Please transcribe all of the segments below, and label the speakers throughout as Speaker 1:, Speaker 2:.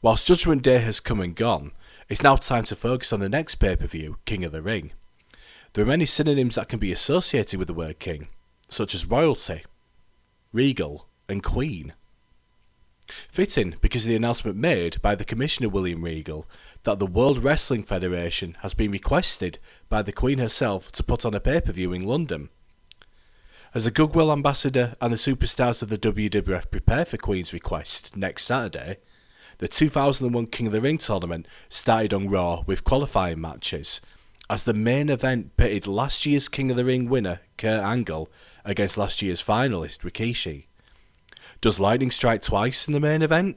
Speaker 1: Whilst Judgment Day has come and gone, it's now time to focus on the next pay-per-view, King of the Ring. There are many synonyms that can be associated with the word king, such as royalty, regal, and queen. Fitting because of the announcement made by the Commissioner William Regal that the World Wrestling Federation has been requested by the Queen herself to put on a pay-per-view in London. As a goodwill ambassador and the superstars of the WWF prepare for Queen's request next Saturday, the 2001 King of the Ring tournament started on Raw with qualifying matches, as the main event pitted last year's King of the Ring winner Kurt Angle against last year's finalist Rikishi. Does lightning strike twice in the main event?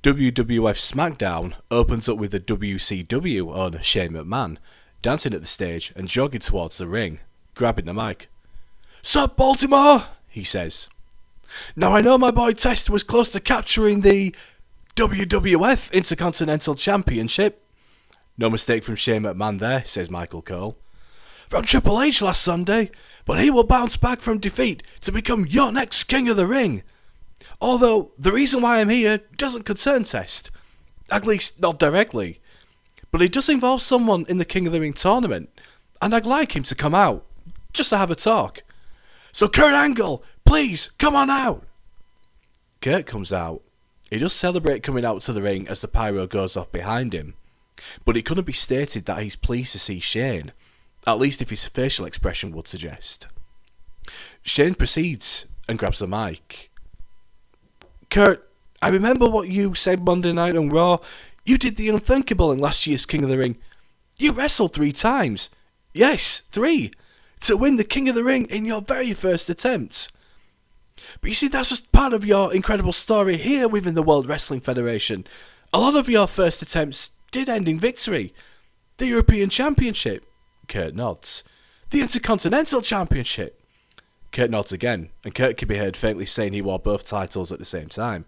Speaker 1: WWF SmackDown opens up with the WCW owner Shane McMahon dancing at the stage and jogging towards the ring, grabbing the mic. "Sup, Baltimore?" he says. "Now I know my boy Test was close to capturing the WWF Intercontinental Championship." "No mistake from Shane McMahon there," says Michael Cole. "From Triple H last Sunday, but he will bounce back from defeat to become your next King of the Ring. Although, the reason why I'm here doesn't concern Test. At least, not directly. But it does involve someone in the King of the Ring tournament, and I'd like him to come out, just to have a talk. So Kurt Angle, please, come on out." Kurt comes out. He does celebrate coming out to the ring as the pyro goes off behind him, but it couldn't be stated that he's pleased to see Shane, at least if his facial expression would suggest. Shane proceeds and grabs the mic. Kurt, I remember what you said Monday night on Raw. You did the unthinkable in last year's King of the Ring. You wrestled 3 times. Yes, 3. To win the King of the Ring in your very first attempt. But you see, that's just part of your incredible story here within the World Wrestling Federation. A lot of your first attempts did end in victory. The European Championship. Kurt nods. The Intercontinental Championship. Kurt nods again, and Kurt can be heard faintly saying he wore both titles at the same time.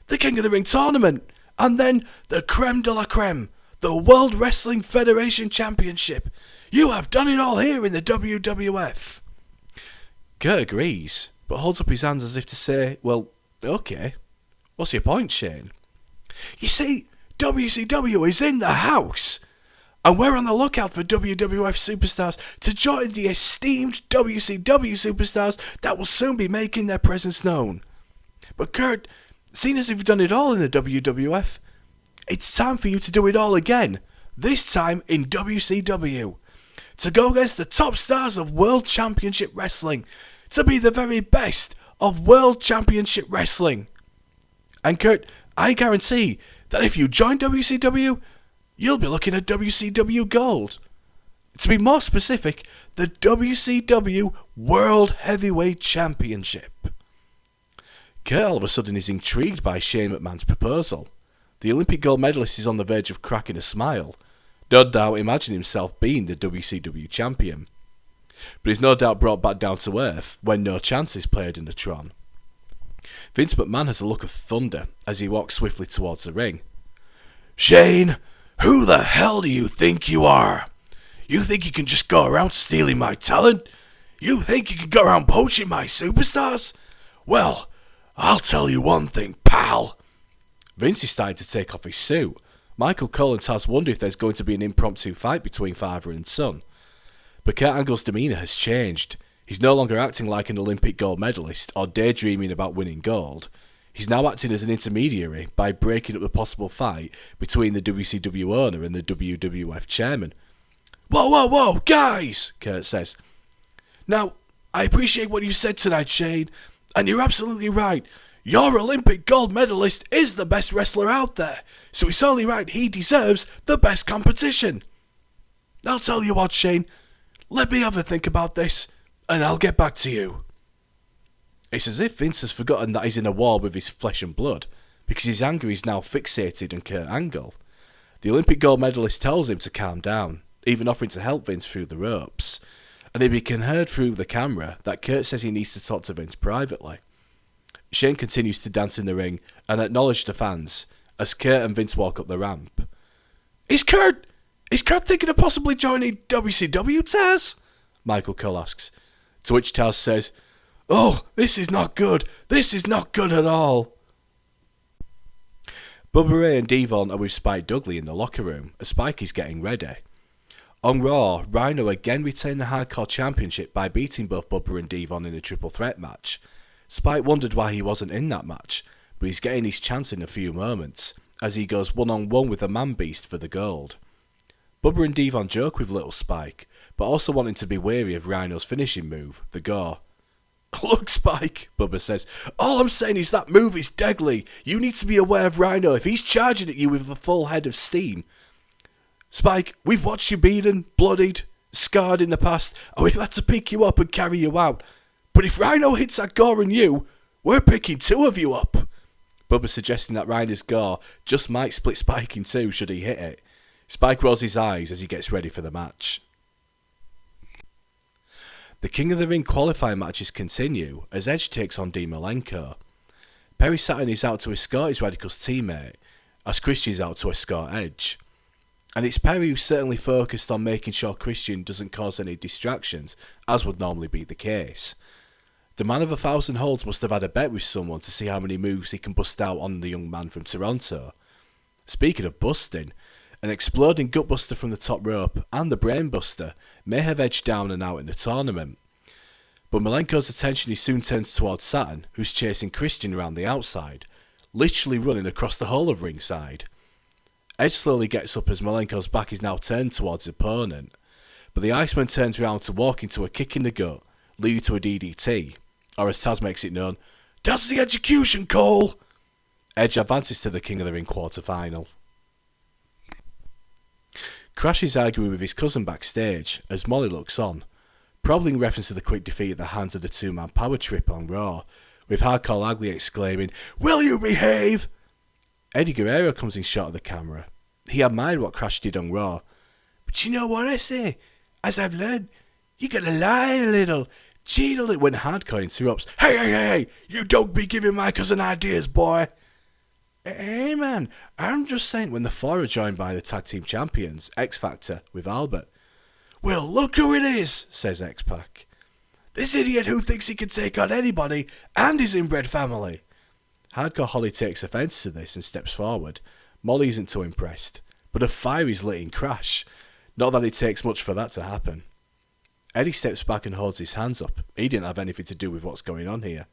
Speaker 1: The King of the Ring tournament, and then the creme de la creme, the World Wrestling Federation Championship. You have done it all here in the WWF. Kurt agrees, but holds up his hands as if to say, well, okay, what's your point, Shane? You see, WCW is in the house, and we're on the lookout for WWF superstars to join the esteemed WCW superstars that will soon be making their presence known. But Kurt, seeing as you've done it all in the WWF, it's time for you to do it all again, this time in WCW, to go against the top stars of World Championship Wrestling, to be the very best of World Championship Wrestling. And Kurt, I guarantee that if you join WCW, you'll be looking at WCW Gold. To be more specific, the WCW World Heavyweight Championship. Kurt all of a sudden is intrigued by Shane McMahon's proposal. The Olympic gold medalist is on the verge of cracking a smile. No doubt imagining himself being the WCW champion. But he's no doubt brought back down to earth when no chance is played in the Tron. Vince McMahon has a look of thunder as he walks swiftly towards the ring. Shane, who the hell do you think you are? You think you can just go around stealing my talent? You think you can go around poaching my superstars? Well, I'll tell you one thing, pal. Vince is starting to take off his suit. Michael Cole and Taz wonder if there's going to be an impromptu fight between father and son. But Kurt Angle's demeanour has changed. He's no longer acting like an Olympic gold medalist or daydreaming about winning gold. He's now acting as an intermediary by breaking up the possible fight between the WCW owner and the WWF chairman. Whoa, whoa, whoa, guys, Kurt says. Now, I appreciate what you said tonight, Shane, and you're absolutely right. Your Olympic gold medalist is the best wrestler out there, so it's only right he deserves the best competition. I'll tell you what, Shane, let me have a think about this, and I'll get back to you. It's as if Vince has forgotten that he's in a war with his flesh and blood, because his anger is now fixated on Kurt Angle. The Olympic gold medalist tells him to calm down, even offering to help Vince through the ropes, and it can be heard through the camera that Kurt says he needs to talk to Vince privately. Shane continues to dance in the ring and acknowledge the fans as Kurt and Vince walk up the ramp. Is Kurt thinking of possibly joining WCW, Taz? Michael Cole asks. To which Taz says, Oh, this is not good. This is not good at all. Bubba Ray and Devon are with Spike Dudley in the locker room as Spike is getting ready. On Raw, Rhino again retained the Hardcore Championship by beating both Bubba and Devon in a triple threat match. Spike wondered why he wasn't in that match, but he's getting his chance in a few moments, as he goes one-on-one with the Man-Beast for the gold. Bubba and Devon joke with little Spike, but also wanting to be wary of Rhino's finishing move, the Gore. Look, Spike, Bubba says, all I'm saying is that move is deadly. You need to be aware of Rhino if he's charging at you with a full head of steam. Spike, we've watched you beaten, bloodied, scarred in the past, and we've had to pick you up and carry you out. But if Rhino hits that Gore on you, we're picking 2 of you up. Bubba suggesting that Rhino's Gore just might split Spike in 2 should he hit it. Spike rolls his eyes as he gets ready for the match. The King of the Ring qualifying matches continue as Edge takes on Dean Malenko. Perry Saturn is out to escort his Radicals teammate, as Christian's out to escort Edge. And it's Perry who's certainly focused on making sure Christian doesn't cause any distractions, as would normally be the case. The man of 1,000 holds must have had a bet with someone to see how many moves he can bust out on the young man from Toronto. Speaking of busting, an exploding gutbuster from the top rope and the brainbuster may have Edge down and out in the tournament. But Malenko's attention is soon turned towards Saturn, who's chasing Christian around the outside, literally running across the whole of ringside. Edge slowly gets up as Malenko's back is now turned towards his opponent, but the Iceman turns around to walk into a kick in the gut, leading to a DDT, or as Taz makes it known, that's the execution, Cole! Edge advances to the King of the Ring quarter-final. Crash is arguing with his cousin backstage as Molly looks on, probably in reference to the quick defeat at the hands of the two-man power trip on Raw, with Hardcore Ugly exclaiming, "Will you behave?" Eddie Guerrero comes in shot of the camera. He admired what Crash did on Raw. "But you know what I say? As I've learned, you gotta lie a little, cheat a little," when Hardcore interrupts. Hey, you don't be giving my cousin ideas, boy." "Hey man, I'm just saying," when the four are joined by the tag team champions, X Factor, with Albert. "Well, look who it is," says X-Pac. "This idiot who thinks he can take on anybody and his inbred family." Hardcore Holly takes offence to this and steps forward. Molly isn't too impressed, but a fire is lit in Crash. Not that it takes much for that to happen. Eddie steps back and holds his hands up. He didn't have anything to do with what's going on here.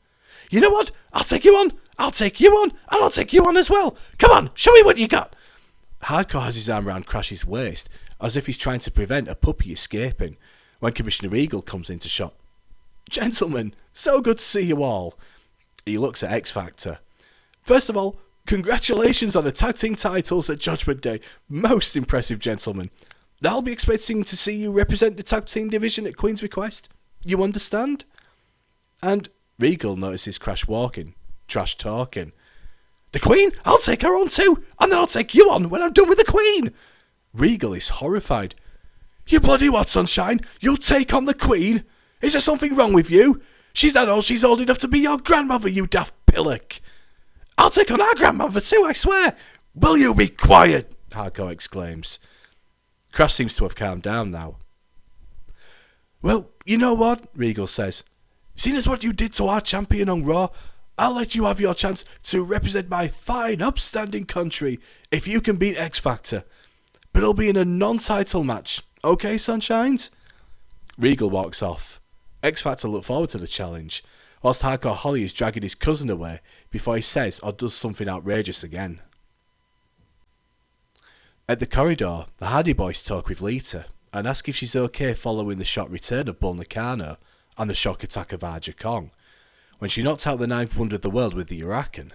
Speaker 1: "You know what? I'll take you on, I'll take you on, and I'll take you on as well. Come on, show me what you got." Hardcore has his arm around Crash's waist, as if he's trying to prevent a puppy escaping, when Commissioner Eagle comes into shot. "Gentlemen, so good to see you all." He looks at X Factor. "First of all, congratulations on the tag team titles at Judgment Day. Most impressive, gentlemen. I'll be expecting to see you represent the tag team division at Queen's request. You understand?" And Regal notices Crash walking, trash talking. "The Queen? I'll take her on too, and then I'll take you on when I'm done with the Queen." Regal is horrified. "You bloody what, Sunshine? You'll take on the Queen? Is there something wrong with you? She's that old, she's old enough to be your grandmother, you daft pillock." "I'll take on our grandmother too, I swear." "Will you be quiet?" Hardcore exclaims. Crash seems to have calmed down now. "Well, you know what?" Regal says. "Seeing as what you did to our champion on Raw, I'll let you have your chance to represent my fine, upstanding country if you can beat X Factor. But it'll be in a non-title match. Okay, Sunshines?" Regal walks off. X Factor look forward to the challenge, whilst Hardcore Holly is dragging his cousin away before he says or does something outrageous again. At the corridor, the Hardy Boys talk with Lita and ask if she's okay following the shock return of Bull Nakano and the shock attack of Aja Kong, when she knocked out the ninth wonder of the world with the Huracan.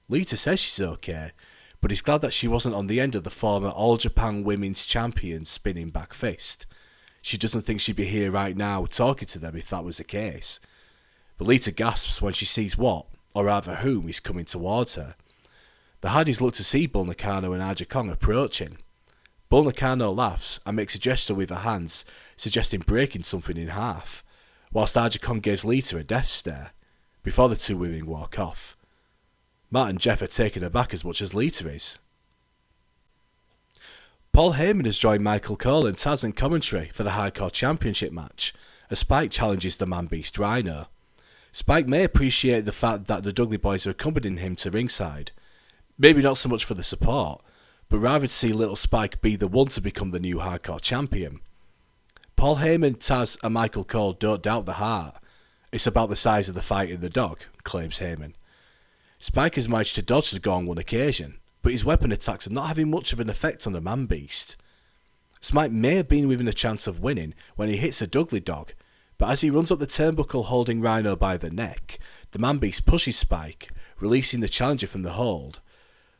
Speaker 1: Lita says she's okay, but is glad that she wasn't on the end of the former All Japan Women's Champion spinning back fist. She doesn't think she'd be here right now talking to them if that was the case. But Lita gasps when she sees what, or rather whom, is coming towards her. The Hardys look to see Bull Nakano and Aja Kong approaching. Bull Nakano laughs and makes a gesture with her hands, suggesting breaking something in half, whilst Aja Kong gives Lita a death stare, before the two women walk off. Matt and Jeff are taken aback as much as Lita is. Paul Heyman has joined Michael Cole and Taz in commentary for the Hardcore Championship match, as Spike challenges the Man-Beast Rhino. Spike may appreciate the fact that the Dudley Boys are accompanying him to ringside, maybe not so much for the support, but rather to see little Spike be the one to become the new Hardcore Champion. Paul Heyman, Taz and Michael Cole don't doubt the heart. "It's about the size of the fight in the dog," claims Heyman. Spike has managed to dodge the go on one occasion, but his weapon attacks are not having much of an effect on the Man-Beast. Spike may have been within a chance of winning when he hits the Dudley Dog, but as he runs up the turnbuckle holding Rhino by the neck, the Man-Beast pushes Spike, releasing the challenger from the hold.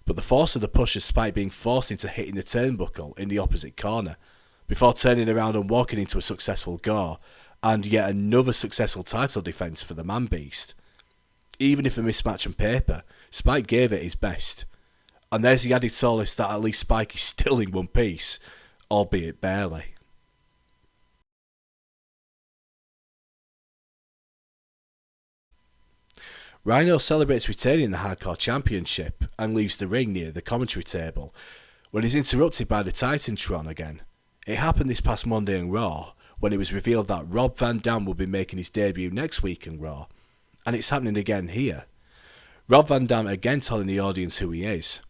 Speaker 1: But the force of the push is Spike being forced into hitting the turnbuckle in the opposite corner, before turning around and walking into a successful gore, and yet another successful title defence for the Man-Beast. Even if a mismatch on paper, Spike gave it his best. And there's the added solace that at least Spike is still in one piece, albeit barely. Rhino celebrates retaining the Hardcore Championship and leaves the ring near the commentary table, when he's interrupted by the Titantron again. It happened this past Monday on Raw, when it was revealed that Rob Van Dam will be making his debut next week on Raw, and it's happening again here. Rob Van Dam again telling the audience who he is.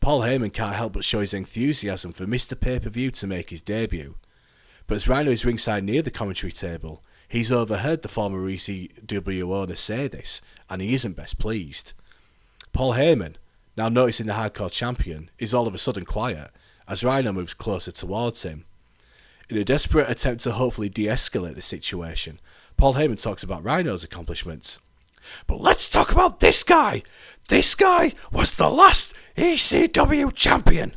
Speaker 1: Paul Heyman can't help but show his enthusiasm for Mr. Pay-Per-View to make his debut, but as Rhino is ringside near the commentary table, he's overheard the former ECW owner say this, and he isn't best pleased. Paul Heyman, now noticing the Hardcore Champion, is all of a sudden quiet, as Rhino moves closer towards him. In a desperate attempt to hopefully de-escalate the situation, Paul Heyman talks about Rhino's accomplishments. "But let's talk about this guy! This guy was the last ECW champion.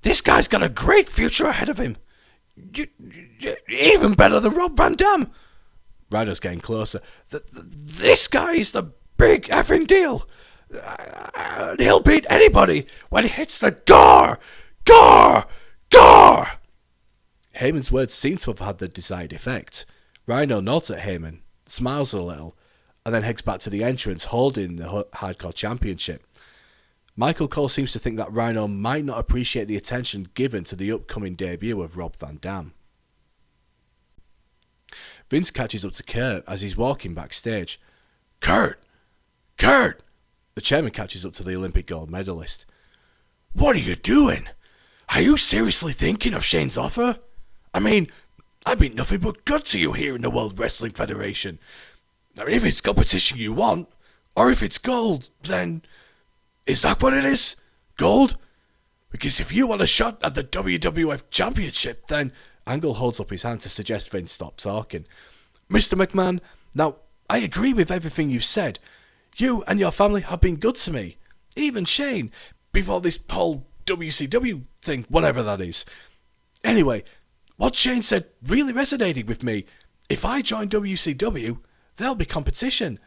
Speaker 1: This guy's got a great future ahead of him. Even better than Rob Van Dam. Rhino's getting closer. This guy is the big effing deal. He'll beat anybody when he hits the gore. Heyman's words seem to have had the desired effect. Rhino nods at Heyman, smiles a little, and then heads back to the entrance holding the Hardcore Championship. Michael Cole seems to think that Rhino might not appreciate the attention given to the upcoming debut of Rob Van Dam. Vince catches up to Kurt as he's walking backstage. Kurt! The chairman catches up to the Olympic gold medalist. What are you doing? Are you seriously thinking of Shane's offer? I mean, I mean nothing but good to you here in the World Wrestling Federation. Now, if it's competition you want, or if it's gold, then... Is that what it is? Gold? Because if you want a shot at the WWF Championship, then... Angle holds up his hand to suggest Vince stop talking. Mr. McMahon, now, I agree with everything you've said. You and your family have been good to me. Even Shane, before this whole WCW thing, whatever that is. Anyway, what Shane said really resonated with me. If I join WCW, there'll be competition.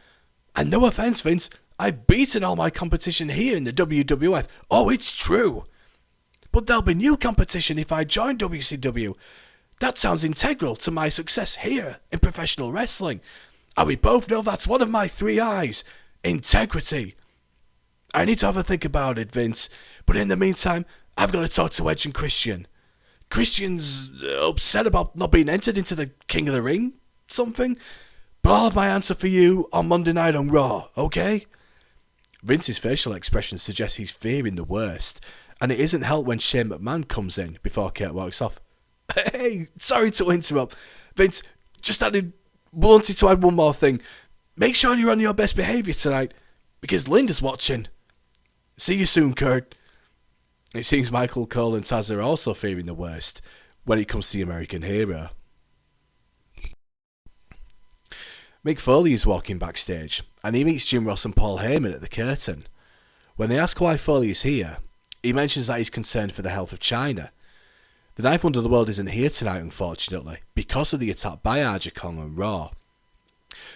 Speaker 1: And no offense, Vince, I've beaten all my competition here in the WWF. Oh, it's true. But there'll be new competition if I join WCW. That sounds integral to my success here in professional wrestling. And we both know that's one of my 3 I's. Integrity. I need to have a think about it, Vince. But in the meantime, I've got to talk to Edge and Christian. Christian's upset about not being entered into the King of the Ring something. But I'll have my answer for you on Monday night on Raw, okay? Vince's facial expression suggests he's fearing the worst. And it isn't helped when Shane McMahon comes in before Kurt walks off. Hey, sorry to interrupt. Vince, wanted to add one more thing. Make sure you're on your best behaviour tonight, because Linda's watching. See you soon, Kurt. It seems Michael Cole and Taz are also fearing the worst when it comes to the American hero. Mick Foley is walking backstage, and he meets Jim Ross and Paul Heyman at the curtain. When they ask why Foley is here, he mentions that he's concerned for the health of China. The Ninth Wonder of the World isn't here tonight, unfortunately, because of the attack by Aja Kong on Raw.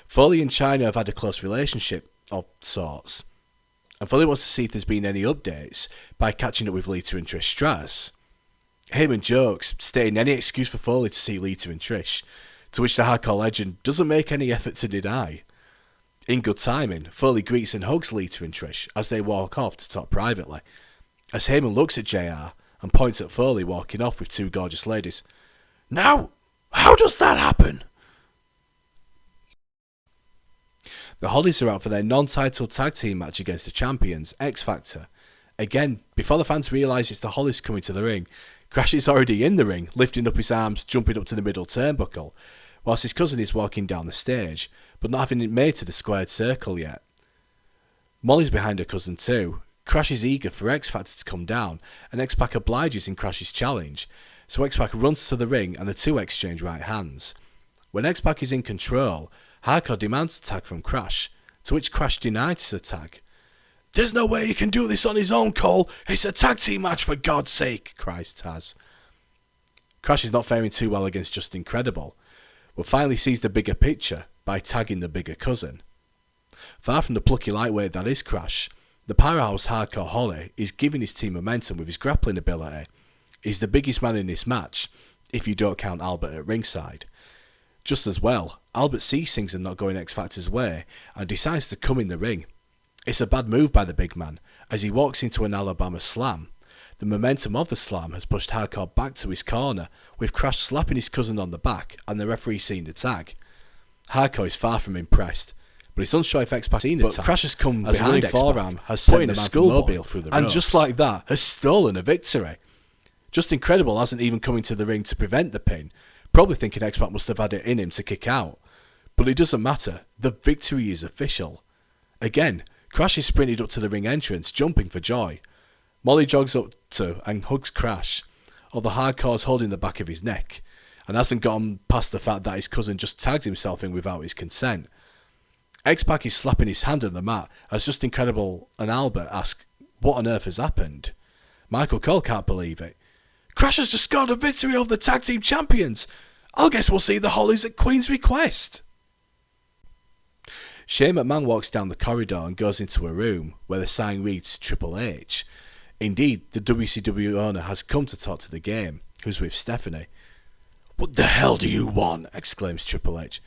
Speaker 1: Foley and China have had a close relationship, of sorts, and Foley wants to see if there's been any updates by catching up with Lita and Trish Stratus. Heyman jokes, stating any excuse for Foley to see Lita and Trish, to which the Hardcore Legend doesn't make any effort to deny. In good timing, Foley greets and hugs Lita and Trish as they walk off to talk privately, as Heyman looks at JR and points at Foley walking off with 2 gorgeous ladies. Now, how does that happen? The Hollies are out for their non-title tag team match against the champions, X Factor. Again, before the fans realise it's the Hollies coming to the ring, Crash is already in the ring, lifting up his arms, jumping up to the middle turnbuckle, whilst his cousin is walking down the stage, but not having it made to the squared circle yet. Molly's behind her cousin too. Crash is eager for X Factor to come down, and X-Pac obliges in Crash's challenge, so X-Pac runs to the ring and the two exchange right hands. When X-Pac is in control, Hardcore demands a tag from Crash, to which Crash denies the tag. There's no way he can do this on his own, Cole. It's a tag team match, for God's sake, cries Taz. Crash is not faring too well against Just Incredible, but finally sees the bigger picture by tagging the bigger cousin. Far from the plucky lightweight that is Crash, the powerhouse Hardcore Holly is giving his team momentum with his grappling ability. He's the biggest man in this match, if you don't count Albert at ringside. Just as well, Albert sees things are not going X Factor's way and decides to come in the ring. It's a bad move by the big man, as he walks into an Alabama slam. The momentum of the slam has pushed Hardcore back to his corner, with Crash slapping his cousin on the back and the referee seeing the tag. Hardcore is far from impressed, but he's unsure if X-Pac seen the tag. Crash has come as behind X-Pac, forearm has sent the Mobile through the ropes, and just like that has stolen a victory. Just Incredible hasn't even come into the ring to prevent the pin, probably thinking X-Pac must have had it in him to kick out. But it doesn't matter, the victory is official. Again, Crash is sprinted up to the ring entrance, jumping for joy. Molly jogs up to and hugs Crash, although Hardcore's holding the back of his neck, and hasn't gone past the fact that his cousin just tagged himself in without his consent. X-Pac is slapping his hand on the mat as Just Incredible and Albert ask what on earth has happened. Michael Cole can't believe it. Crash has just scored a victory over the tag team champions. I guess we'll see the Hollies at Queen's request. Shane McMahon walks down the corridor and goes into a room where the sign reads Triple H. Indeed, the WCW owner has come to talk to the game, who's with Stephanie. "What the hell do you want?" exclaims Triple H.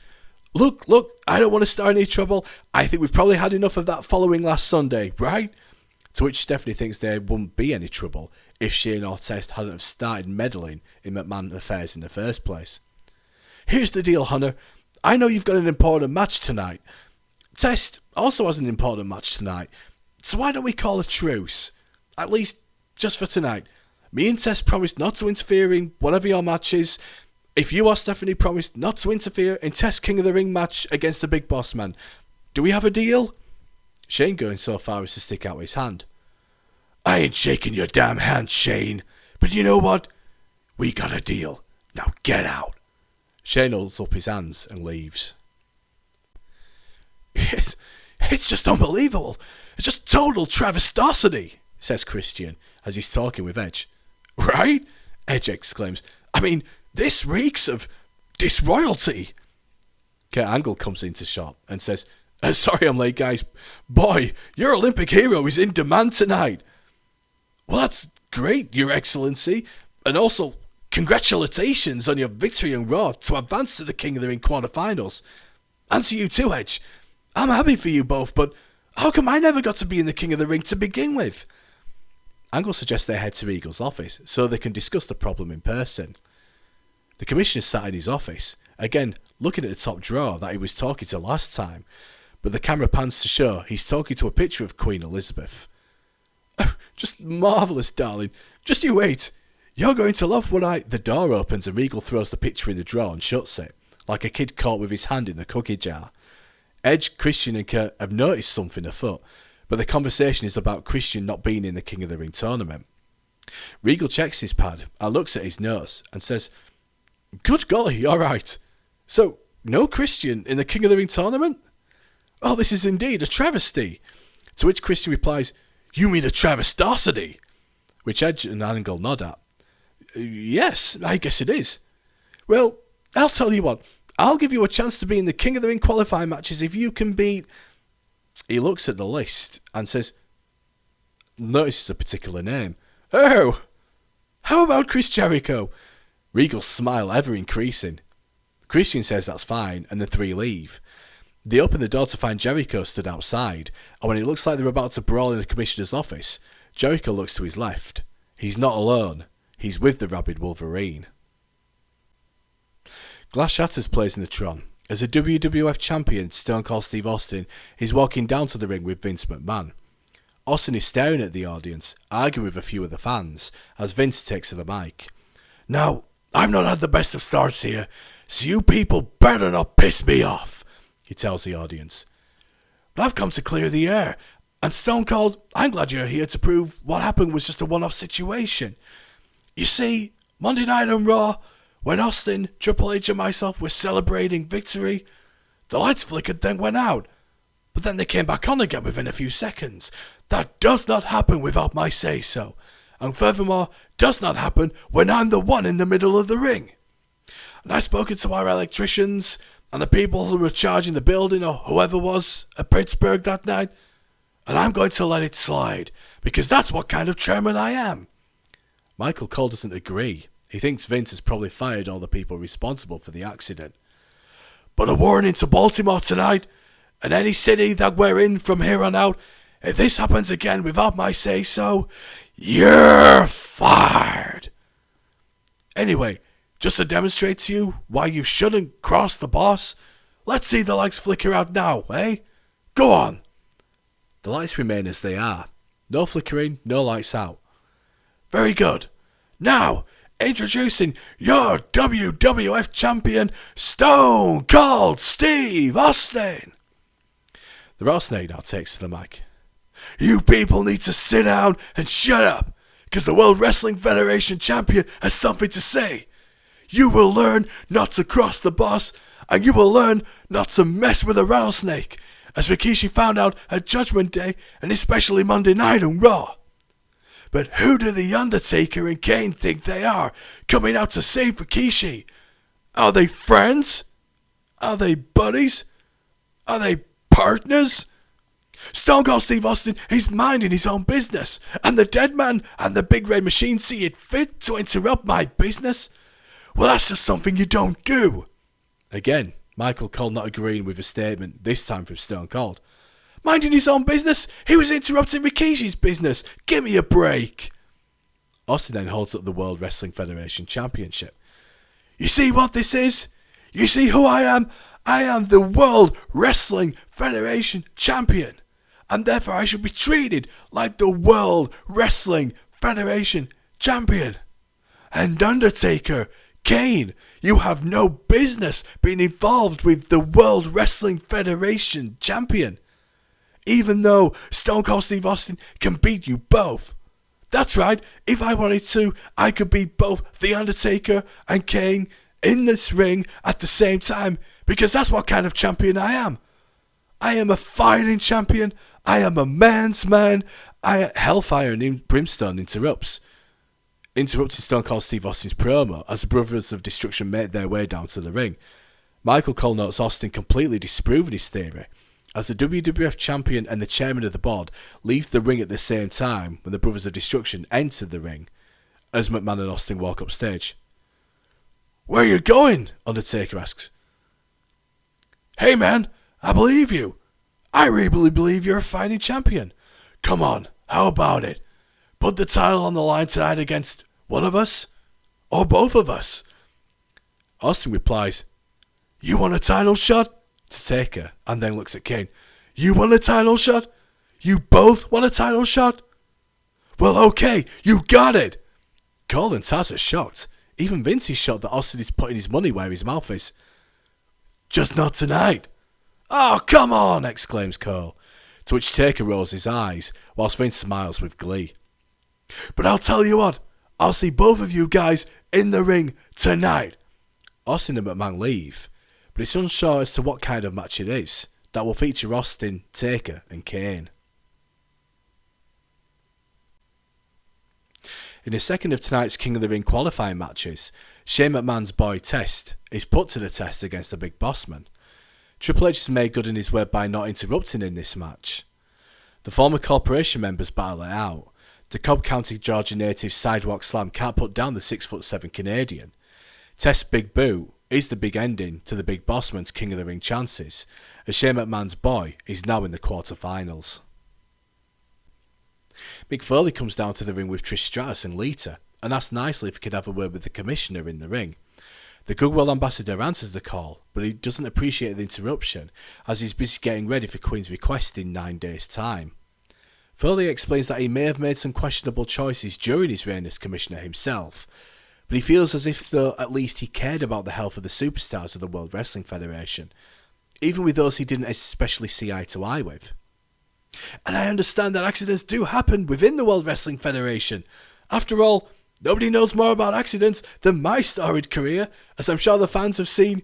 Speaker 1: Look, I don't want to start any trouble. I think we've probably had enough of that following last Sunday, right? To which Stephanie thinks there wouldn't be any trouble if Shane or Test hadn't have started meddling in McMahon affairs in the first place. "Here's the deal, Hunter. I know you've got an important match tonight. Test also has an important match tonight. So why don't we call a truce? At least, just for tonight. Me and Test promised not to interfere in whatever your match is. If you or Stephanie promised not to interfere in Test King of the Ring match against the Big Boss Man. Do we have a deal?" Shane going so far as to stick out his hand. "I ain't shaking your damn hand, Shane. But you know what? We got a deal. Now get out." Shane holds up his hands and leaves. It's just unbelievable. It's just total travestosity, says Christian as he's talking with Edge. "Right?" Edge exclaims. "I mean, this reeks of disroyalty." Kurt Angle comes into shot and says, "Sorry I'm late, guys. Boy, your Olympic hero is in demand tonight." "Well, that's great, Your Excellency. And also, congratulations on your victory on Raw to advance to the King of the Ring quarterfinals. And to you too, Edge. I'm happy for you both, but how come I never got to be in the King of the Ring to begin with?" Angle suggests they head to Regal's office so they can discuss the problem in person. The commissioner sat in his office, again looking at the top drawer that he was talking to last time, but the camera pans to show he's talking to a picture of Queen Elizabeth. "Just marvellous, darling. Just you wait. You're going to love when The door opens and Regal throws the picture in the drawer and shuts it, like a kid caught with his hand in the cookie jar. Edge, Christian and Kurt have noticed something afoot, but the conversation is about Christian not being in the King of the Ring tournament. Regal checks his pad and looks at his notes and says, "Good golly, alright. So, no Christian in the King of the Ring tournament? Oh, this is indeed a travesty." To which Christian replies, "You mean a travestosity?" Which Edge and Angle nod at. "Yes, I guess it is." "Well, I'll tell you what. I'll give you a chance to be in the King of the Ring qualifying matches if you can beat..." He looks at the list and says, notices a particular name. "Oh, how about Chris Jericho?" Regal's smile ever increasing. Christian says that's fine, and the three leave. They open the door to find Jericho stood outside, and when it looks like they're about to brawl in the commissioner's office, Jericho looks to his left. He's not alone. He's with the rabid Wolverine. Glass Shatters plays in the Tron as the WWF champion Stone Cold Steve Austin is walking down to the ring with Vince McMahon. Austin is staring at the audience, arguing with a few of the fans, as Vince takes to the mic. "Now, I've not had the best of starts here, so you people better not piss me off," he tells the audience. "But I've come to clear the air, and Stone Cold, I'm glad you're here to prove what happened was just a one-off situation. You see, Monday night on Raw, when Austin, Triple H and myself were celebrating victory, the lights flickered then went out, but then they came back on again within a few seconds. That does not happen without my say-so, and furthermore, does not happen when I'm the one in the middle of the ring. And I've spoken to our electricians and the people who were charging the building or whoever was at Pittsburgh that night, and I'm going to let it slide, because that's what kind of chairman I am." Michael Cole doesn't agree. He thinks Vince has probably fired all the people responsible for the accident. "But a warning to Baltimore tonight, and any city that we're in from here on out, if this happens again without my say-so, you're fired. Anyway, just to demonstrate to you why you shouldn't cross the boss, let's see the lights flicker out now, eh? Go on." The lights remain as they are. No flickering, no lights out. "Very good. Now, introducing your WWF champion, Stone Cold Steve Austin." The Rattlesnake now takes to the mic. "You people need to sit down and shut up, because the World Wrestling Federation champion has something to say. You will learn not to cross the boss, and you will learn not to mess with a rattlesnake. as Rikishi found out at Judgment Day and especially Monday night on Raw. But who do The Undertaker and Kane think they are, coming out to save Rikishi? Are they friends? Are they buddies? Are they partners? Stone Cold Steve Austin is minding his own business, and the Dead Man and the Big Red Machine see it fit to interrupt my business? Well, that's just something you don't do. Again, Michael Cole not agreeing with a statement, this time from Stone Cold. Minding his own business? He was interrupting Rikishi's business. Give me a break. Austin then holds up the World Wrestling Federation Championship. You see what this is? You see who I am? I am the World Wrestling Federation Champion, and therefore I should be treated like the World Wrestling Federation Champion. And Undertaker, Kane, you have no business being involved with the World Wrestling Federation Champion, even though Stone Cold Steve Austin can beat you both. That's right, if I wanted to, I could beat both The Undertaker and Kane in this ring at the same time, because that's what kind of champion I am. I am a fighting champion. I am a man's man. Hellfire and Brimstone interrupting Stone Cold Steve Austin's promo as the Brothers of Destruction made their way down to the ring. Michael Cole notes Austin completely disproving his theory, as the WWF champion and the chairman of the board leave the ring at the same time when the Brothers of Destruction enter the ring, as McMahon and Austin walk upstage. Where are you going? Undertaker asks. Hey man, I believe you. I really believe you're a fighting champion. Come on, how about it? Put the title on the line tonight against one of us, or both of us. Austin replies, You want a title shot? To Taker, and then looks at Kane. You want a title shot? You both want a title shot? Well, okay, you got it. Cole and Taz are shocked. Even Vince is shocked that Austin is putting his money where his mouth is. Just not tonight. Oh, come on, exclaims Cole, to which Taker rolls his eyes, whilst Vince smiles with glee. But I'll tell you what, I'll see both of you guys in the ring tonight. Austin and McMahon leave, but it's unsure as to what kind of match it is that will feature Austin, Taker and Kane. In the second of tonight's King of the Ring qualifying matches, Shane McMahon's boy Test is put to the test against the Big Boss Man. Triple H has made good in his word by not interrupting in this match. The former corporation members battle it out. The Cobb County, Georgia native Sidewalk Slam can't put down the 6'7" Canadian. Test's Big Boot is the big ending to the Big Boss Man's King of the Ring chances, as Shane McMahon's boy is now in the quarterfinals. Mick Foley comes down to the ring with Trish Stratus and Lita, and asks nicely if he could have a word with the commissioner in the ring. The Goodwill ambassador answers the call, but he doesn't appreciate the interruption, as he's busy getting ready for Queen's request in 9 days' time. Foley explains that he may have made some questionable choices during his reign as commissioner himself, but he feels as if though at least he cared about the health of the superstars of the World Wrestling Federation, even with those he didn't especially see eye to eye with. And I understand that accidents do happen within the World Wrestling Federation. After all, nobody knows more about accidents than my storied career, as I'm sure the fans have seen,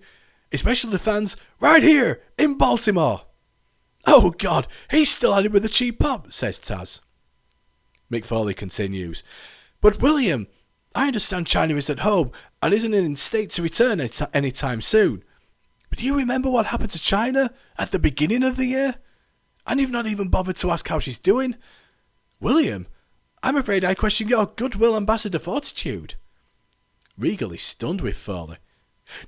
Speaker 1: especially the fans right here in Baltimore. Oh God, he's still at it with the cheap pop, says Taz. Mick Foley continues, But William, I understand China is at home and isn't in state to return anytime soon. But do you remember what happened to China at the beginning of the year? And you've not even bothered to ask how she's doing? William, I'm afraid I question your goodwill ambassador fortitude. Regal is stunned with Foley.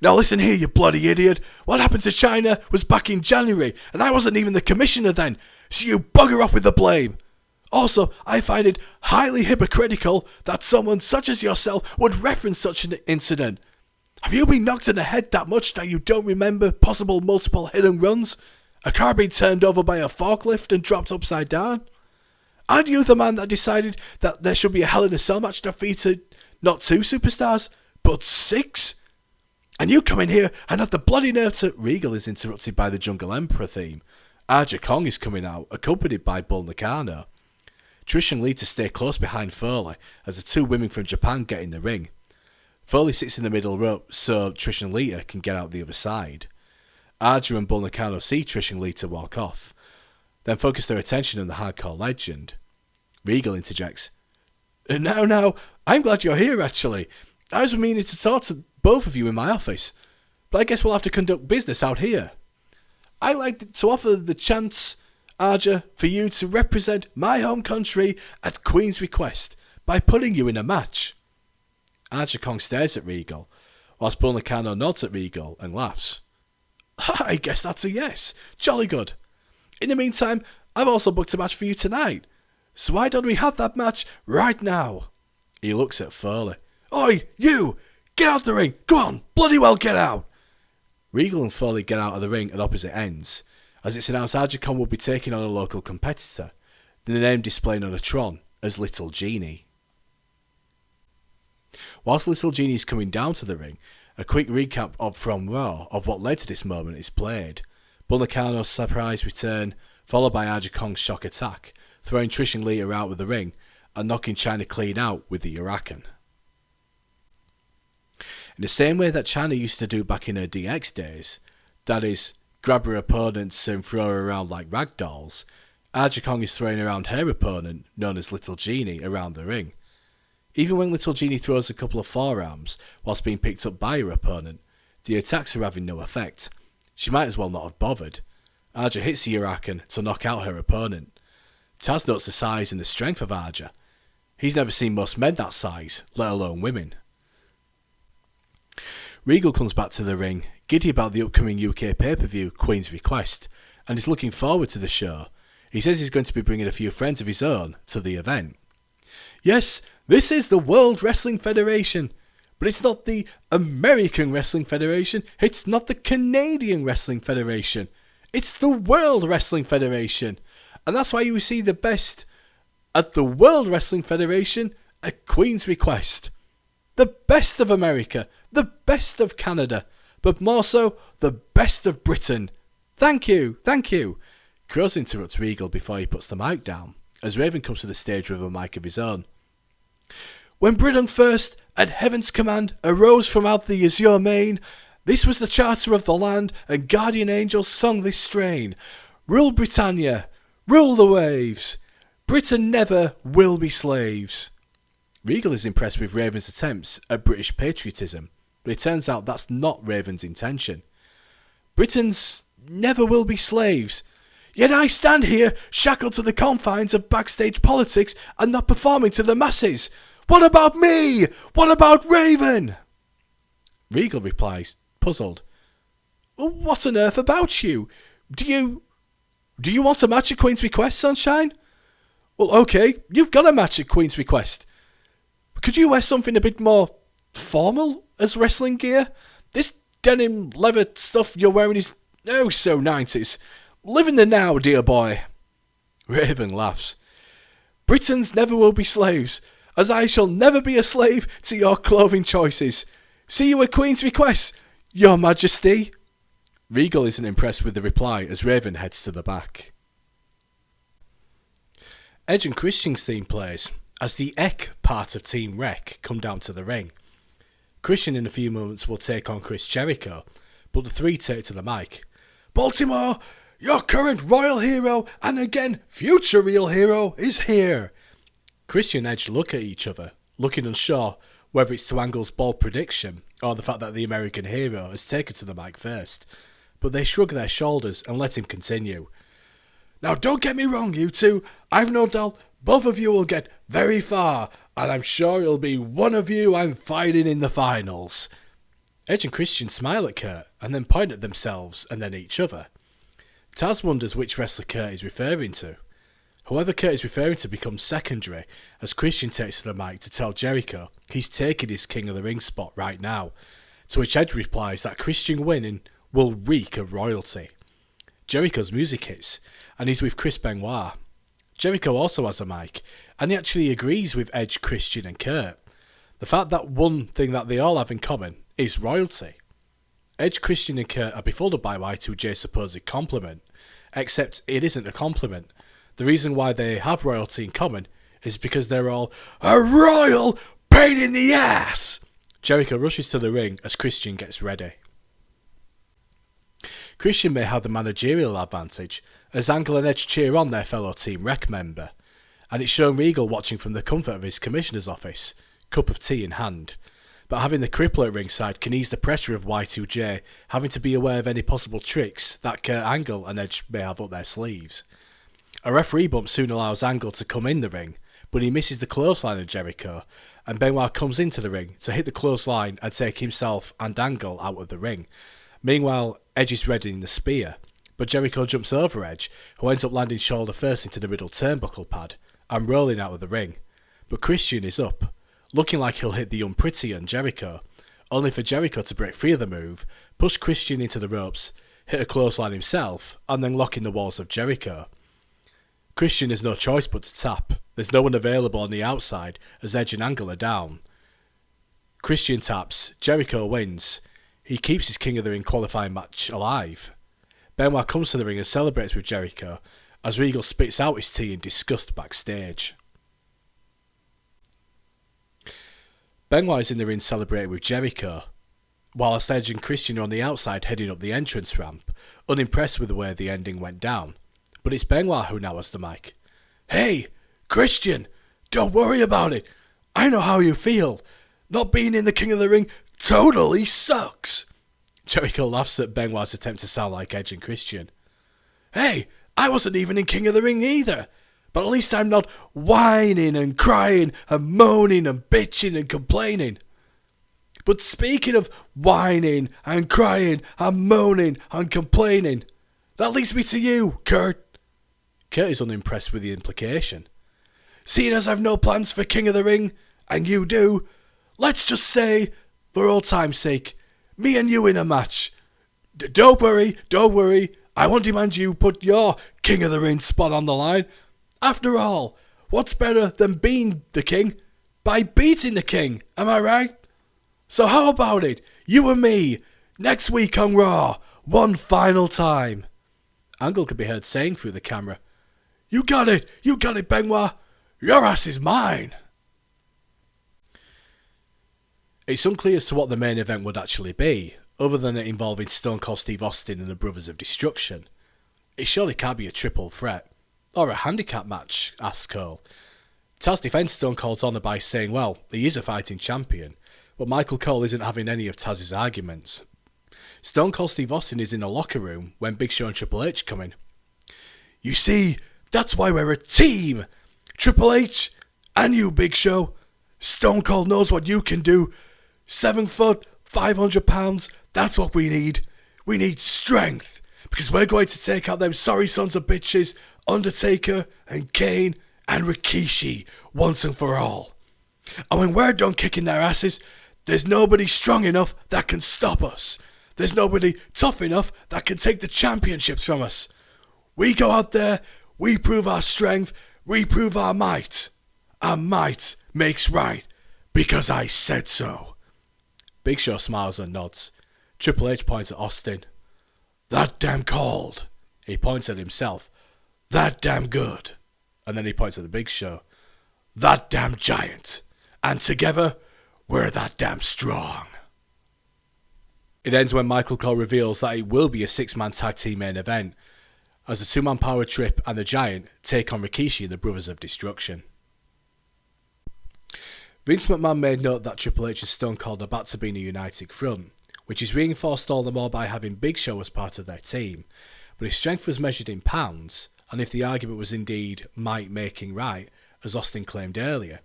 Speaker 1: Now listen here, you bloody idiot. What happened to China was back in January, and I wasn't even the commissioner then, so you bugger off with the blame. Also, I find it highly hypocritical that someone such as yourself would reference such an incident. Have you been knocked in the head that much that you don't remember possible multiple hidden runs? A car being turned over by a forklift and dropped upside down? Aren't you the man that decided that there should be a Hell in a Cell match that featured not 2 superstars, but 6? And you come in here and have the bloody nerve to... Regal is interrupted by the Jungle Emperor theme. Aja Kong is coming out, accompanied by Bull Nakano. Trish and Lita stay close behind Foley as the 2 women from Japan get in the ring. Foley sits in the middle rope so Trish and Lita can get out the other side. Arja and Bull Nakano see Trish and Lita walk off, then focus their attention on the hardcore legend. Regal interjects, Now, I'm glad you're here actually. I was meaning to talk to both of you in my office, but I guess we'll have to conduct business out here. I'd like to offer the chance, Arja, for you to represent my home country at Queen's request by putting you in a match. Arja Kong stares at Regal, whilst Bull Nakano nods at Regal and laughs. I guess that's a yes. Jolly good. In the meantime, I've also booked a match for you tonight, so why don't we have that match right now? He looks at Foley. Oi, you! Get out the ring! Go on, bloody well get out! Regal and Foley get out of the ring at opposite ends, as it's announced Arja Kong will be taking on a local competitor, the name displaying on a Tron as Little Genie. Whilst Little Genie is coming down to the ring, a quick recap from Raw of what led to this moment is played. Bull Nakano's surprise return, followed by Arja Kong's shock attack, throwing Trish and Lita out of the ring, and knocking Chyna clean out with the Huracan. In the same way that Chyna used to do back in her DX days, that is, grab her opponents and throw her around like rag dolls, Arja Kong is throwing around her opponent, known as Little Genie, around the ring. Even when Little Genie throws a couple of forearms whilst being picked up by her opponent, the attacks are having no effect. She might as well not have bothered. Arja hits the Huracan to knock out her opponent. Taz notes the size and the strength of Arja. He's never seen most men that size, let alone women. Regal comes back to the ring, giddy about the upcoming UK pay-per-view Queen's Request, and is looking forward to the show. He says he's going to be bringing a few friends of his own to the event. Yes, this is the World Wrestling Federation, but it's not the American Wrestling Federation, it's not the Canadian Wrestling Federation, it's the World Wrestling Federation, and that's why you will see the best at the World Wrestling Federation at Queen's Request. The best of America, the best of Canada, but more so, the best of Britain. Thank you. Crows interrupts Regal before he puts the mic down, as Raven comes to the stage with a mic of his own. When Britain first, at heaven's command, arose from out the azure main, this was the charter of the land, and guardian angels sung this strain. Rule Britannia, rule the waves, Britain never will be slaves. Regal is impressed with Raven's attempts at British patriotism, but it turns out that's not Raven's intention. Britons never will be slaves. Yet I stand here, shackled to the confines of backstage politics and not performing to the masses. What about me? What about Raven? Regal replies, puzzled. What on earth about you? Do you want a match at Queen's Request, Sunshine? Well, okay, you've got a match at Queen's Request. Could you wear something a bit more formal as wrestling gear? This denim leather stuff you're wearing is oh so 90s. Live in the now, dear boy. Raven laughs. Britons never will be slaves, as I shall never be a slave to your clothing choices. See you at Queen's Request, Your Majesty. Regal isn't impressed with the reply as Raven heads to the back. Edge and Christian's theme plays as the Ek part of Team Wreck come down to the ring. Christian in a few moments will take on Chris Jericho, but the three take to the mic. Baltimore, your current royal hero and again future real hero is here. Christian and Edge look at each other, looking unsure whether it's to Angle's bold prediction or the fact that the American hero has taken to the mic first, but they shrug their shoulders and let him continue. Now don't get me wrong, you two, I've no doubt both of you will get very far, and I'm sure it'll be one of you I'm fighting in the finals. Edge and Christian smile at Kurt and then point at themselves and then each other. Taz wonders which wrestler Kurt is referring to. Whoever Kurt is referring to becomes secondary as Christian takes to the mic to tell Jericho he's taking his King of the Ring spot right now, to which Edge replies that Christian winning will reek of royalty. Jericho's music hits and he's with Chris Benoit. Jericho also has a mic and he actually agrees with Edge, Christian and Kurt. The fact that one thing that they all have in common is royalty. Edge, Christian and Kurt are befuddled by Y2J's supposed compliment, except it isn't a compliment. The reason why they have royalty in common is because they're all a royal pain in the ass. Jericho rushes to the ring as Christian gets ready. Christian may have the managerial advantage, as Angle and Edge cheer on their fellow Team Rec member, and it's shown Regal watching from the comfort of his commissioner's office, cup of tea in hand. But having the cripple at ringside can ease the pressure of Y2J having to be aware of any possible tricks that Kurt Angle and Edge may have up their sleeves. A referee bump soon allows Angle to come in the ring, but he misses the clothesline of Jericho, and Benoit comes into the ring to hit the clothesline and take himself and Angle out of the ring. Meanwhile, Edge is readying the spear, but Jericho jumps over Edge, who ends up landing shoulder first into the middle turnbuckle pad and rolling out of the ring. But Christian is up, looking like he'll hit the unpretty on Jericho, only for Jericho to break free of the move, push Christian into the ropes, hit a clothesline himself, and then lock in the walls of Jericho. Christian has no choice but to tap. There's no one available on the outside as Edge and Angle are down. Christian taps, Jericho wins. He keeps his King of the Ring qualifying match alive. Benoit comes to the ring and celebrates with Jericho as Regal spits out his tea in disgust backstage. Benoit is in the ring celebrating with Jericho, whilst Edge and Christian are on the outside heading up the entrance ramp, unimpressed with the way the ending went down. But it's Benoit who now has the mic. "Hey, Christian, don't worry about it. I know how you feel. Not being in the King of the Ring totally sucks." Jericho laughs at Benoit's attempt to sound like Edge and Christian. "Hey, I wasn't even in King of the Ring either. But at least I'm not whining and crying and moaning and bitching and complaining." But speaking of whining and crying and moaning and complaining, that leads me to you, Kurt. Kurt is unimpressed with the implication. "Seeing as I've no plans for King of the Ring, and you do, let's just say, for old time's sake, me and you in a match. Don't worry. I won't demand you put your King of the Ring spot on the line. After all, what's better than being the king by beating the king, am I right? So how about it, you and me, next week on Raw, one final time?" Angle could be heard saying through the camera, You got it, Benoit. Your ass is mine." It's unclear as to what the main event would actually be, other than it involving Stone Cold Steve Austin and the Brothers of Destruction. It surely can't be a triple threat. Or a handicap match, asks Cole. Taz defends Stone Cold's honour by saying, well, he is a fighting champion, but Michael Cole isn't having any of Taz's arguments. Stone Cold Steve Austin is in the locker room when Big Show and Triple H come in. "You see, that's why we're a team. Triple H and you, Big Show. Stone Cold knows what you can do. 7 foot, 500 pounds, that's what we need. We need strength, because we're going to take out them sorry sons of bitches, Undertaker and Kane and Rikishi, once and for all. And when we're done kicking their asses, there's nobody strong enough that can stop us. There's nobody tough enough that can take the championships from us. We go out there, we prove our strength, we prove our might. And might makes right, because I said so." Big Show smiles and nods. Triple H points at Austin. "That damn cold." He points at himself. "That damn good." And then he points at the Big Show. "That damn giant. And together, we're that damn strong." It ends when Michael Cole reveals that it will be a 6-man tag team main event, as the 2-man Power Trip and the Giant take on Rikishi and the Brothers of Destruction. Vince McMahon made note that Triple H and Stone Cold are back to being a united front, which is reinforced all the more by having Big Show as part of their team, but his strength was measured in pounds, and if the argument was indeed might making right, as Austin claimed earlier,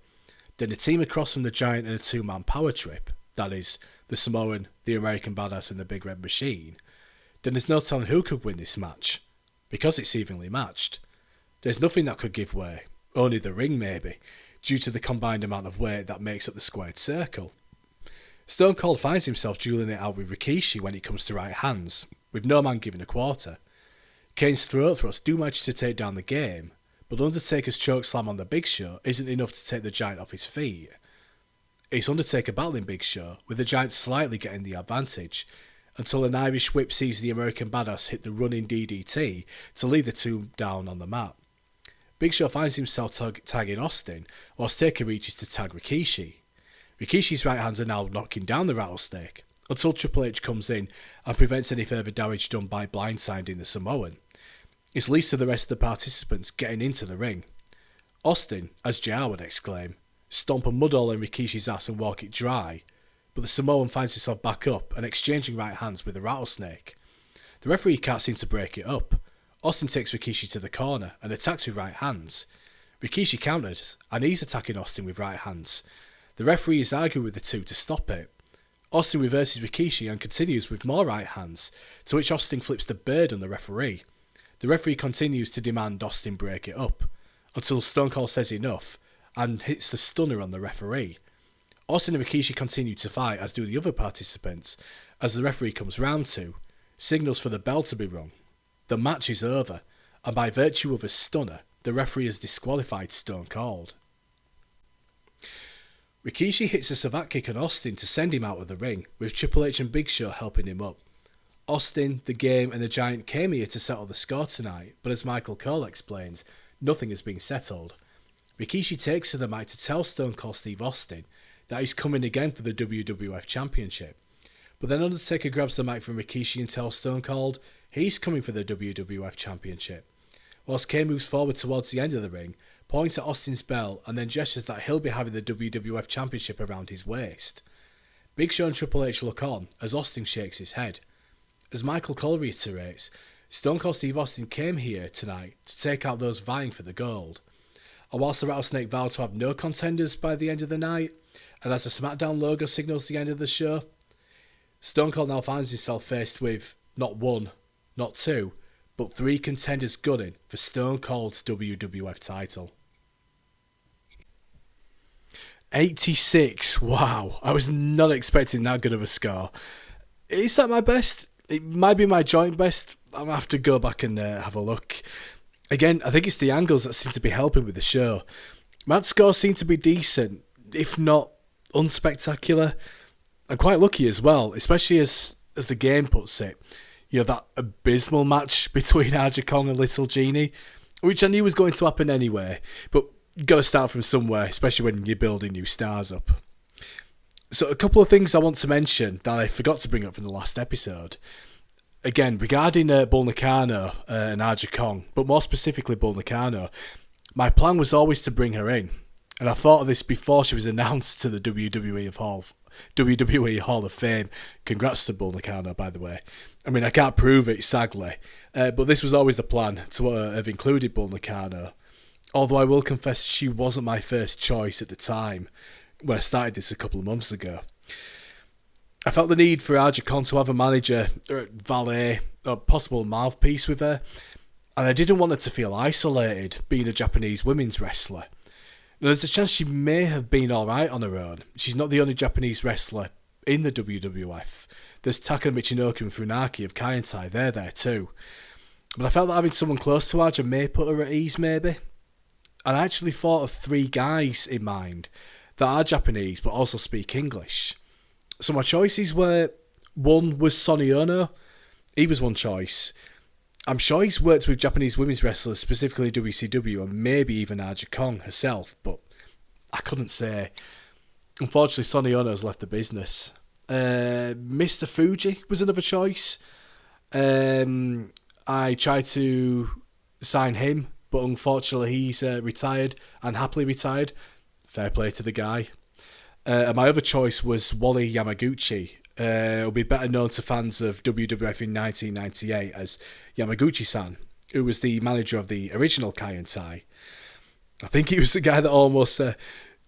Speaker 1: then a team across from the Giant and a 2-man Power Trip, that is, the Samoan, the American Badass and the Big Red Machine, then there's no telling who could win this match, because it's evenly matched. There's nothing that could give way, only the ring maybe, due to the combined amount of weight that makes up the squared circle. Stone Cold finds himself dueling it out with Rikishi when it comes to right hands, with no man giving a quarter. Kane's throat thrusts do manage to take down the game, but Undertaker's chokeslam on the Big Show isn't enough to take the Giant off his feet. It's Undertaker battling Big Show, with the Giant slightly getting the advantage, until an Irish whip sees the American Badass hit the running DDT to leave the two down on the mat. Big Show finds himself tagging Austin, whilst Taker reaches to tag Rikishi. Rikishi's right hands are now knocking down the Rattlesnake, until Triple H comes in and prevents any further damage done by blindsiding the Samoan. This leads to the rest of the participants getting into the ring. Austin, as JR would exclaim, stomp a mudhole in Rikishi's ass and walk it dry, but the Samoan finds himself back up and exchanging right hands with the rattlesnake. The referee can't seem to break it up. Austin takes Rikishi to the corner and attacks with right hands. Rikishi counters and he's attacking Austin with right hands. The referee is arguing with the two to stop it. Austin reverses Rikishi and continues with more right hands, to which Austin flips the bird on the referee. The referee continues to demand Austin break it up, until Stone Cold says enough and hits the stunner on the referee. Austin and Rikishi continue to fight, as do the other participants, as the referee comes round to, signals for the bell to be rung. The match is over, and by virtue of a stunner, the referee has disqualified Stone Cold. Rikishi hits a savate kick on Austin to send him out of the ring, with Triple H and Big Show helping him up. Austin, the Game and the Giant came here to settle the score tonight, but as Michael Cole explains, nothing has been settled. Rikishi takes to the mic to tell Stone Cold Steve Austin that he's coming again for the WWF Championship. But then Undertaker grabs the mic from Rikishi and tells Stone Cold he's coming for the WWF Championship. Whilst Kane moves forward towards the end of the ring, points at Austin's belt and then gestures that he'll be having the WWF Championship around his waist. Big Show and Triple H look on as Austin shakes his head. As Michael Cole reiterates, Stone Cold Steve Austin came here tonight to take out those vying for the gold. And whilst the Rattlesnake vowed to have no contenders by the end of the night, and as the SmackDown logo signals the end of the show, Stone Cold now finds himself faced with not one, not two, but three contenders gunning for Stone Cold's WWF title. 86, wow, I was not expecting that good of a score. Is that my best? It might be my joint best. I'm going to have to go back and have a look. Again, I think it's the angles that seem to be helping with the show. Match scores seem to be decent, if not unspectacular. I'm quite lucky as well, especially as the game puts it. You know, that abysmal match between Aja Kong and Little Genie, which I knew was going to happen anyway, but you've got to start from somewhere, especially when you're building new stars up. So a couple of things I want to mention that I forgot to bring up from the last episode. Again, regarding Bull Nakano and Aja Kong, but more specifically Bull Nakano, my plan was always to bring her in. And I thought of this before she was announced to the WWE Hall of Fame. Congrats to Bull Nakano, by the way. I mean, I can't prove it, sadly. But this was always the plan, to have included Bull Nakano. Although I will confess she wasn't my first choice at the time, when I started this a couple of months ago. I felt the need for Aja Kong to have a manager, or valet, or possible mouthpiece with her. And I didn't want her to feel isolated, being a Japanese women's wrestler. Now, there's a chance she may have been alright on her own. She's not the only Japanese wrestler in the WWF. There's Taka Michinoku and Funaki of Kaientai, they're there too. But I felt that having someone close to Aja may put her at ease, maybe. And I actually thought of three guys in mind that are Japanese but also speak English. So my choices were, one was Sonny Ono. He was one choice. I'm sure he's worked with Japanese women's wrestlers, specifically WCW, and maybe even Aja Kong herself, but I couldn't say. Unfortunately, Sonny Ono has left the business. Mr. Fuji was another choice. I tried to sign him, but unfortunately he's retired, and happily retired. Fair play to the guy. And my other choice was Wally Yamaguchi. Will be better known to fans of WWF in 1998 as Yamaguchi-san, who was the manager of the original Kaientai. I think he was the guy that almost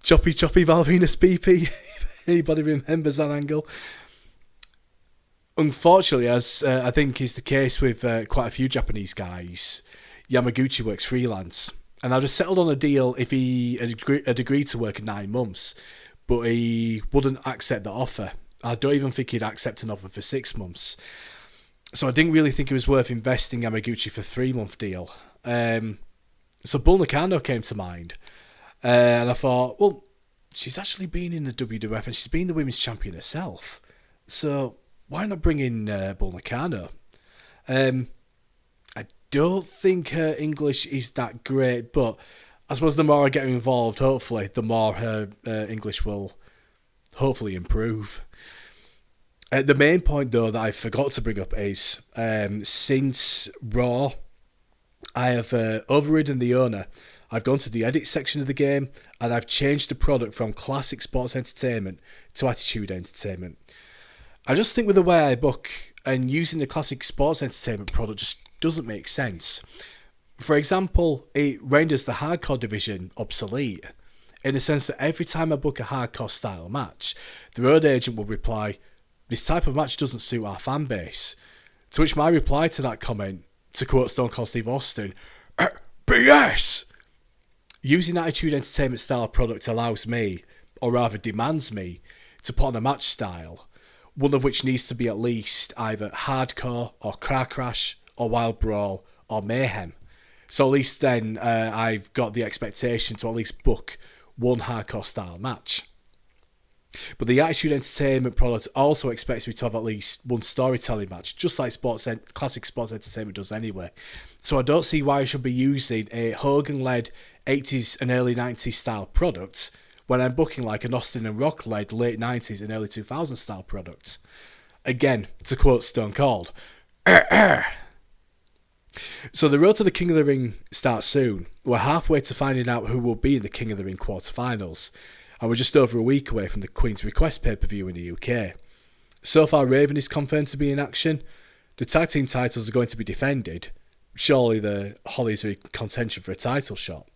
Speaker 1: choppy Val Venus PP, if anybody remembers that angle. Unfortunately, as I think is the case with quite a few Japanese guys, Yamaguchi works freelance. And I just settled on a deal if he had agreed to work 9 months, but he wouldn't accept the offer. I don't even think he'd accept an offer for 6 months. So I didn't really think it was worth investing Yamaguchi for a 3-month deal. So Bull Nakano came to mind. And I thought, well, she's actually been in the WWF and she's been the women's champion herself. So why not bring in Bull Nakano? I don't think her English is that great, but I suppose the more I get involved, hopefully, the more her English will hopefully improve. The main point, though, that I forgot to bring up is since Raw, I have overridden the owner. I've gone to the edit section of the game and I've changed the product from Classic Sports Entertainment to Attitude Entertainment. I just think with the way I book and using the Classic Sports Entertainment product just doesn't make sense. For example, it renders the hardcore division obsolete in the sense that every time I book a hardcore style match, the road agent will reply, "This type of match doesn't suit our fan base." To which my reply to that comment, to quote Stone Cold Steve Austin, BS! Using Attitude Entertainment style product allows me, or rather demands me, to put on a match style, one of which needs to be at least either hardcore or car crash or wild brawl or mayhem. So at least then I've got the expectation to at least book one hardcore style match. But the Attitude Entertainment product also expects me to have at least one storytelling match, just like Classic Sports Entertainment does anyway. So I don't see why I should be using a Hogan-led 80s and early 90s style product when I'm booking like an Austin and Rock-led late 90s and early 2000s style product. Again, to quote Stone Cold, So the road to the King of the Ring starts soon. We're halfway to finding out who will be in the King of the Ring quarterfinals, and we're just over a week away from the Queen's Request pay-per-view in the UK. So far, Raven is confirmed to be in action. The tag team titles are going to be defended. Surely the Hollies are in contention for a title shot.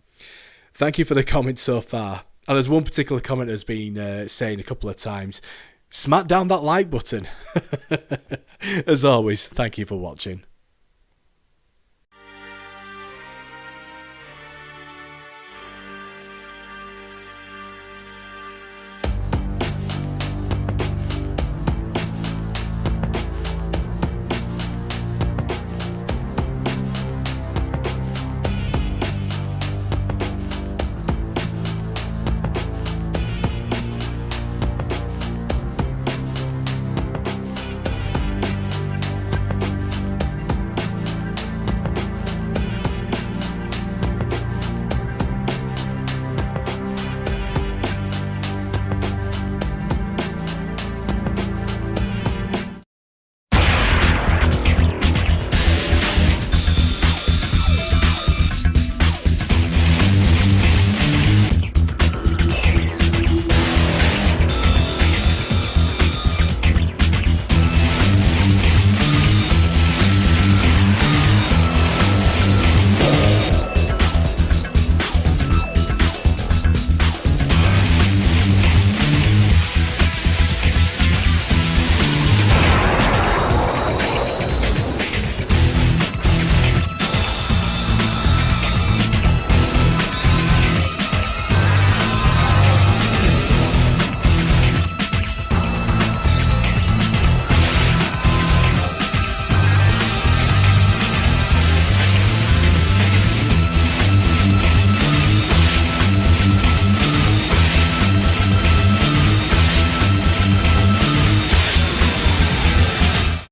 Speaker 1: Thank you for the comments so far. And as one particular comment has been saying a couple of times, smack down that like button. As always, thank you for watching.